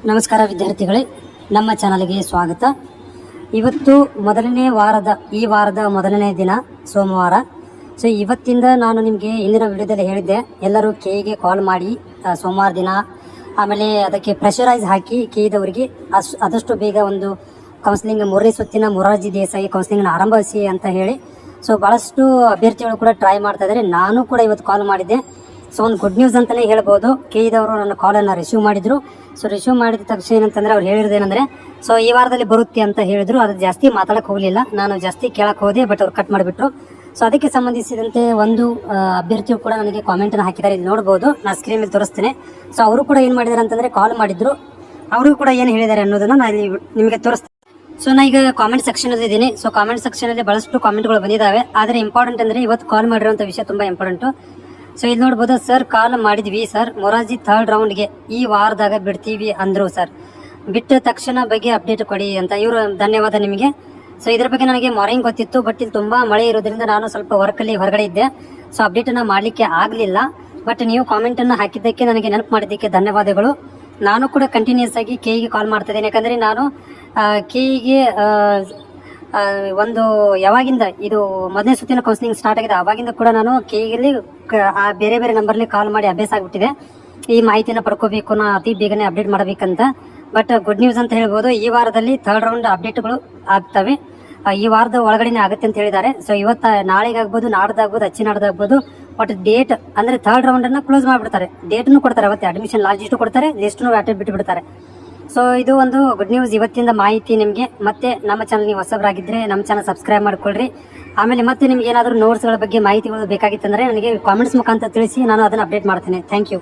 ನಮಸ್ಕಾರ ವಿದ್ಯಾರ್ಥಿಗಳೇ, ನಮ್ಮ ಚಾನಲ್ಗೆ ಸ್ವಾಗತ. ಇವತ್ತು ಈ ವಾರದ ಮೊದಲನೇ ದಿನ ಸೋಮವಾರ. ಸೊ ಇವತ್ತಿಂದ ನಾನು ನಿಮಗೆ ಇಂದಿನ ವಿಡಿಯೋದಲ್ಲಿ ಹೇಳಿದ್ದೆ, ಎಲ್ಲರೂ ಕೆಗೆ ಕಾಲ್ ಮಾಡಿ ಸೋಮವಾರ ದಿನ, ಆಮೇಲೆ ಅದಕ್ಕೆ ಪ್ರೆಷರೈಸ್ ಹಾಕಿ ಕೆದವರಿಗೆ ಆದಷ್ಟು ಬೇಗ ಒಂದು ಕೌನ್ಸಿಲಿಂಗ್ 3ನೇ ಸುತ್ತಿನ ಮೊರಾರ್ಜಿ ದೇಸಾಯಿ ಕೌನ್ಸಿಲಿಂಗ್ನ ಆರಂಭಿಸಿ ಅಂತ ಹೇಳಿ ಸೊ ಭಾಳಷ್ಟು ಅಭ್ಯರ್ಥಿಗಳು ಕೂಡ ಟ್ರೈ ಮಾಡ್ತಾ ಇದ್ದಾರೆ. ನಾನು ಕೂಡ ಇವತ್ತು ಕಾಲ್ ಮಾಡಿದ್ದೆ. ಸೊ ಒಂದು ಗುಡ್ ನ್ಯೂಸ್ ಅಂತಲೇ ಹೇಳ್ಬೋದು. ಕೆಇದವರು ನನ್ನ ಕಾಲನ್ನು ರಿಸೀವ್ ಮಾಡಿದರು. ಸೊ ರಿಸೀವ್ ಮಾಡಿದ ತಕ್ಷಣ ಏನಂತಂದರೆ ಅವ್ರು ಹೇಳಿರೋದೇನೆಂದರೆ, ಸೊ ಈ ವಾರದಲ್ಲಿ ಬರುತ್ತೆ ಅಂತ ಹೇಳಿದರು. ಅದು ಜಾಸ್ತಿ ಮಾತಾಡೋಕ್ಕೆ ಹೋಗಲಿಲ್ಲ, ನಾನು ಜಾಸ್ತಿ ಕೇಳಕ್ಕೆ ಹೋದೆ, ಬಟ್ ಅವ್ರು ಕಟ್ ಮಾಡಿಬಿಟ್ರು. ಸೊ ಅದಕ್ಕೆ ಸಂಬಂಧಿಸಿದಂತೆ ಒಂದು ಅಭ್ಯರ್ಥಿಯು ಕೂಡ ನನಗೆ ಕಾಮೆಂಟನ್ನು ಹಾಕಿದ್ದಾರೆ, ಇಲ್ಲಿ ನೋಡ್ಬೋದು, ನಾನು ಸ್ಕ್ರೀನ್ ಮೇಲೆ ತೋರಿಸ್ತೇನೆ. ಸೊ ಅವರು ಕೂಡ ಏನು ಮಾಡಿದ್ದಾರೆ ಅಂತಂದರೆ ಕಾಲ್ ಮಾಡಿದ್ರು. ಅವರು ಕೂಡ ಏನು ಹೇಳಿದ್ದಾರೆ ಅನ್ನೋದನ್ನು ನಾನು ನಿಮಗೆ ತೋರಿಸ್ತೇನೆ. ಸೊ ನಾ ಈಗ ಕಾಮೆಂಟ್ ಸೆಕ್ಷನಲ್ಲಿ ಇದ್ದೀನಿ. ಸೊ ಕಾಮೆಂಟ್ ಸೆಕ್ಷನಲ್ಲಿ ಭಾಳಷ್ಟು ಕಾಮೆಂಟ್ಗಳು ಬಂದಿದ್ದಾವೆ. ಆದರೆ ಇಂಪಾರ್ಟೆಂಟ್ ಅಂದರೆ ಇವತ್ತು ಕಾಲ್ ಮಾಡಿರೋಂಥ ವಿಷಯ ತುಂಬ ಇಂಪಾರ್ಟೆಂಟು. ಸೊ ಇಲ್ಲಿ ನೋಡ್ಬೋದು, ಸರ್ ಕಾಲ್ ಮಾಡಿದ್ವಿ ಸರ್, ಮೊರಾರ್ಜಿ 3rd ರೌಂಡ್ಗೆ ಈ ವಾರದಾಗ ಬಿಡ್ತೀವಿ ಅಂದರು ಸರ್, ಬಿಟ್ಟ ತಕ್ಷಣ ಬಗ್ಗೆ ಅಪ್ಡೇಟ್ ಕೊಡಿ ಅಂತ. ಇವರು ಧನ್ಯವಾದ ನಿಮಗೆ. ಸೊ ಇದ್ರ ಬಗ್ಗೆ ನನಗೆ ಮಾರ್ನಿಂಗ್ ಗೊತ್ತಿತ್ತು, ಬಟ್ ಇಲ್ಲಿ ತುಂಬ ಮಳೆ ಇರೋದ್ರಿಂದ ನಾನು ಸ್ವಲ್ಪ ವರ್ಕಲ್ಲಿ ಹೊರಗಡೆ ಇದ್ದೆ. ಸೊ ಅಪ್ಡೇಟನ್ನು ಮಾಡಲಿಕ್ಕೆ ಆಗಲಿಲ್ಲ. ಬಟ್ ನೀವು ಕಾಮೆಂಟನ್ನು ಹಾಕಿದ್ದಕ್ಕೆ, ನನಗೆ ನೆನಪು ಮಾಡಿದ್ದಕ್ಕೆ ಧನ್ಯವಾದಗಳು. ನಾನು ಕೂಡ ಕಂಟಿನ್ಯೂಸ್ ಆಗಿ ಕೆಇಗೆ ಕಾಲ್ ಮಾಡ್ತಾ ಇದ್ದೇನೆ. ಯಾಕಂದರೆ ನಾನು ಕೆಇಗೆ ಒಂದು ಯಾವಾಗಿಂದ ಇದು 1ನೇ ಸುತ್ತಿನ ಕೌನ್ಸಿಲಿಂಗ್ ಸ್ಟಾರ್ಟ್ ಆಗಿದೆ ಆವಾಗಿಂದ ಕೂಡ ನಾನು ಕೆಇಯಲ್ಲಿ ಬೇರೆ ಬೇರೆ ನಂಬರ್ಲಿ ಕಾಲ್ ಮಾಡಿ ಅಭ್ಯಾಸ ಆಗಿಬಿಟ್ಟಿದೆ. ಈ ಮಾಹಿತಿನ ಪಡ್ಕೋಬೇಕು, ನಾ ಅತಿ ಬೇಗನೆ ಅಪ್ಡೇಟ್ ಮಾಡಬೇಕಂತ. ಬಟ್ ಗುಡ್ ನ್ಯೂಸ್ ಅಂತ ಹೇಳ್ಬೋದು, ಈ ವಾರದಲ್ಲಿ 3rd ರೌಂಡ್ ಅಪ್ಡೇಟ್ಗಳು ಆಗ್ತವೆ. ಈ ವಾರದ ಒಳಗಡೆನೆ ಆಗುತ್ತೆ ಅಂತ ಹೇಳಿದ್ದಾರೆ. ಸೊ ಇವತ್ತು ನಾಳೆಗಾಗ್ಬೋದು, ನಾಡ್ದಾಗ್ಬೋದು, ನಾಡ್ದಾಗ್ಬೋದು. ಬಟ್ ಡೇಟ್ ಅಂದರೆ 3rd ರೌಂಡನ್ನು ಕ್ಲೋಸ್ ಮಾಡಿಬಿಡ್ತಾರೆ. ಡೇಟನ್ನು ಕೊಡ್ತಾರೆ, ಅವತ್ತೆ ಅಡ್ಮಿಷನ್ ಲಾಸ್ಟ್ ಡೇಟು ಕೊಡ್ತಾರೆ, ಲಿಸ್ಟನ್ನು ಅಟೆಂಡ್ ಬಿಟ್ಟುಬಿಡ್ತಾರೆ. ಸೊ ಇದು ಒಂದು ಗುಡ್ ನ್ಯೂಸ್ ಇವತ್ತಿಂದ ಮಾಹಿತಿ ನಿಮಗೆ. ಮತ್ತೆ ನಮ್ಮ ಚಾನಲ್ ನೀವು ಹೊಸಬರಾಗಿದ್ದರೆ ನಮ್ಮ ಚಾನಲ್ ಸಬ್ಸ್ಕ್ರೈಬ್ ಮಾಡ್ಕೊಳ್ರಿ. ಆಮೇಲೆ ಮತ್ತೆ ನಿಮ್ಗೆ ಏನಾದರೂ ನೋಟ್ಸ್ಗಳ ಬಗ್ಗೆ ಮಾಹಿತಿಗಳು ಬೇಕಾಗಿತ್ತಂದರೆ ನನಗೆ ಕಾಮೆಂಟ್ಸ್ ಮುಖಾಂತರ ತಿಳಿಸಿ, ನಾನು ಅದನ್ನು ಅಪ್ಡೇಟ್ ಮಾಡ್ತೇನೆ. Thank you.